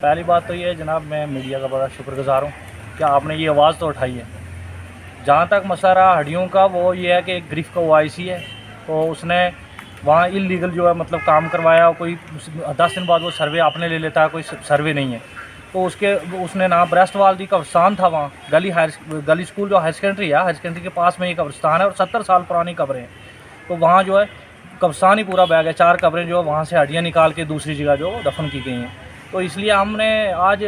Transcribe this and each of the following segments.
पहली बात तो ये है जनाब, मैं मीडिया का बड़ा शुक्रगुजार हूँ कि आपने ये आवाज़ तो उठाई है। जहाँ तक मसला रहा हड्डियों का, वो ये है कि ग्रिफ का OIC है, तो उसने वहाँ इलीगल जो है मतलब काम करवाया। कोई 10 दिन बाद वो सर्वे आपने ले लेता है, कोई सर्वे नहीं है। तो उसने ना ब्रेस्ट वाल दी कब्रिस्तान था वहाँ, गली स्कूल जो हायर सेकेंडरी है, हायर सेकेंडरी के पास में ये कब्रिस्तान है और 70 साल पुरानी कब्रें हैं। तो वहाँ जो है कब्रिस्तान ही पूरा बैग है, 4 कब्रें जो वहाँ से हड्डियाँ निकाल के दूसरी जगह जो दफन की गई हैं। तो इसलिए हमने आज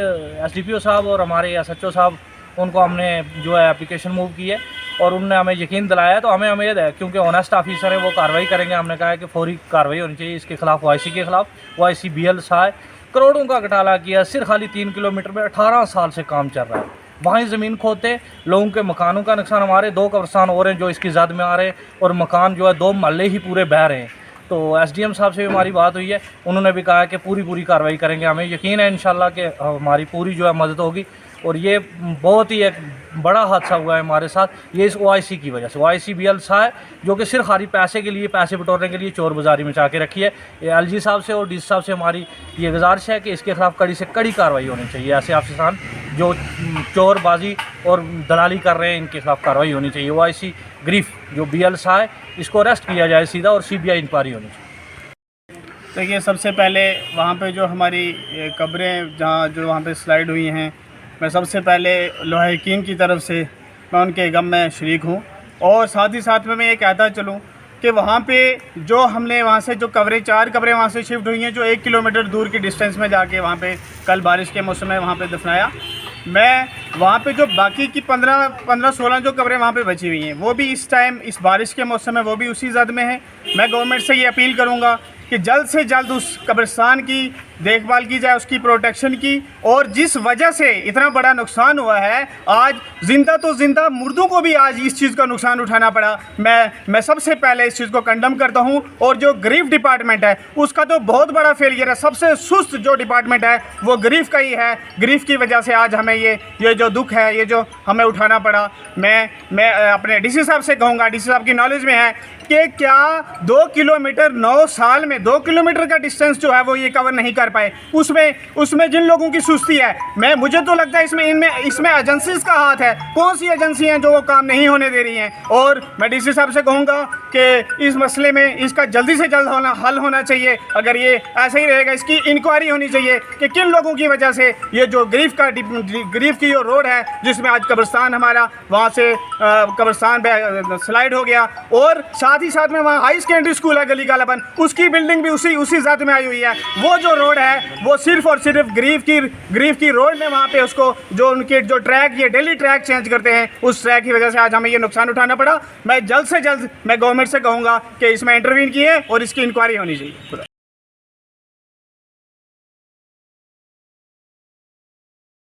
SDPO साहब और हमारे SHO साहब, उनको हमने जो है एप्लीकेशन मूव की है और उनने हमें यकीन दिलाया है। तो हमें उम्मीद है, क्योंकि ऑनेस्ट ऑफिसर है, वो कार्रवाई करेंगे। हमने कहा है कि फौरी कार्रवाई होनी चाहिए इसके खिलाफ, OIC के खिलाफ। OIC BL साहब करोड़ों का घोटाला किया, सिर्फ खाली 3 किलोमीटर में 18 साल से काम चल रहा है। वहीं ज़मीन खोदते, लोगों के मकानों का नुकसान। हमारे 2 कब्रिस्तान और हैं जो इसकी जद में आ रहे हैं और मकान जो है 2 महल्ले ही पूरे बह रहे हैं। तो SDM साहब से भी हमारी बात हुई है, उन्होंने भी कहा है कि पूरी कार्रवाई करेंगे। हमें यकीन है इंशाल्लाह कि हमारी पूरी जो है मदद होगी। और ये बहुत ही एक बड़ा हादसा हुआ है हमारे साथ, ये इस OIC की वजह से। OIC BL साहब जो कि सिर्फ खाली पैसे के लिए, पैसे बटोरने के लिए चोर बाज़ारी मचा के रखी है। ये LG साहब से और DC साहब से हमारी ये गुजारिश है कि इसके खिलाफ कड़ी से कड़ी कार्रवाई होनी चाहिए। ऐसे अफसरान जो चोरबाजी और दलाली कर रहे हैं, इनके खिलाफ कार्रवाई होनी चाहिए। OIC ग्रीफ जो BL साहब, इसको अरेस्ट किया जाए सीधा और CBI इंक्वायरी होनी चाहिए। देखिए, सबसे पहले वहाँ पे जो हमारी कब्रें जहाँ जो वहाँ पे स्लाइड हुई हैं, मैं सबसे पहले लवाहिकीन की तरफ से मैं उनके गम में शरीक हूँ। और साथ ही साथ में मैं ये कहता चलूँ कि वहाँ पे जो हमने वहाँ से जो कब्रें, 4 कब्रें वहाँ से शिफ्ट हुई हैं, जो 1 किलोमीटर दूर की डिस्टेंस में जाके वहाँ पे कल बारिश के मौसम में वहाँ पे दफनाया। मैं वहाँ पे जो बाकी की 15-16 जो कब्रें वहाँ पे बची हुई हैं, वो भी इस टाइम इस बारिश के मौसम में वो भी उसी जद में हैं। मैं गवर्नमेंट से ये अपील करूँगा कि जल्द से जल्द उस कब्रिस्तान की देखभाल की जाए, उसकी प्रोटेक्शन की। और जिस वजह से इतना बड़ा नुकसान हुआ है, आज जिंदा तो जिंदा मुर्दों को भी आज इस चीज़ का नुकसान उठाना पड़ा। मैं सबसे पहले इस चीज़ को कंडम करता हूं। और जो ग्रीफ डिपार्टमेंट है, उसका तो बहुत बड़ा फेलियर है। सबसे सुस्त जो डिपार्टमेंट है वो ग्रीफ का ही है। ग्रीफ की वजह से आज हमें ये जो दुख है, ये जो हमें उठाना पड़ा। मैं अपने DC साहब से कहूँगा, DC साहब की नॉलेज में है कि क्या 2 किलोमीटर 9 साल में 2 किलोमीटर का डिस्टेंस जो है वो ये कवर नहीं कर पाए। उसमें जिन लोगों की सुस्ती है, मुझे तो लगता है इसमें एजेंसीज का हाथ है। कौन सी एजेंसी हैं जो वो काम नहीं होने दे रही हैं। और मैं DC साहब से कहूँगा कि इस मसले में इसका जल्दी से जल्द हल होना चाहिए। अगर ये ऐसे ही रहेगा, इसकी इंक्वायरी होनी चाहिए कि किन लोगों की वजह से ये जो ग्रीफ की जो रोड है, जिसमें आज कब्रिस्तान हमारा, वहाँ से कब्रिस्तान स्लाइड हो गया। और साथ ही साथ में वहाँ हाई सेकेंडरी स्कूल है गली गालाबन, उसकी बिल्डिंग भी उसी जात में आई हुई है। वो जो रोड है वो सिर्फ और सिर्फ ग्रीफ की रोड में, वहाँ पे उसको जो उनके जो ट्रैक, ये डेली ट्रैक चेंज करते हैं, उस ट्रैक की वजह से आज हमें ये नुकसान उठाना पड़ा। मैं जल्द से जल्द मैं गवर्नमेंट से कहूँगा कि इसमें इंटरवीन किए और इसकी इंक्वायरी होनी चाहिए।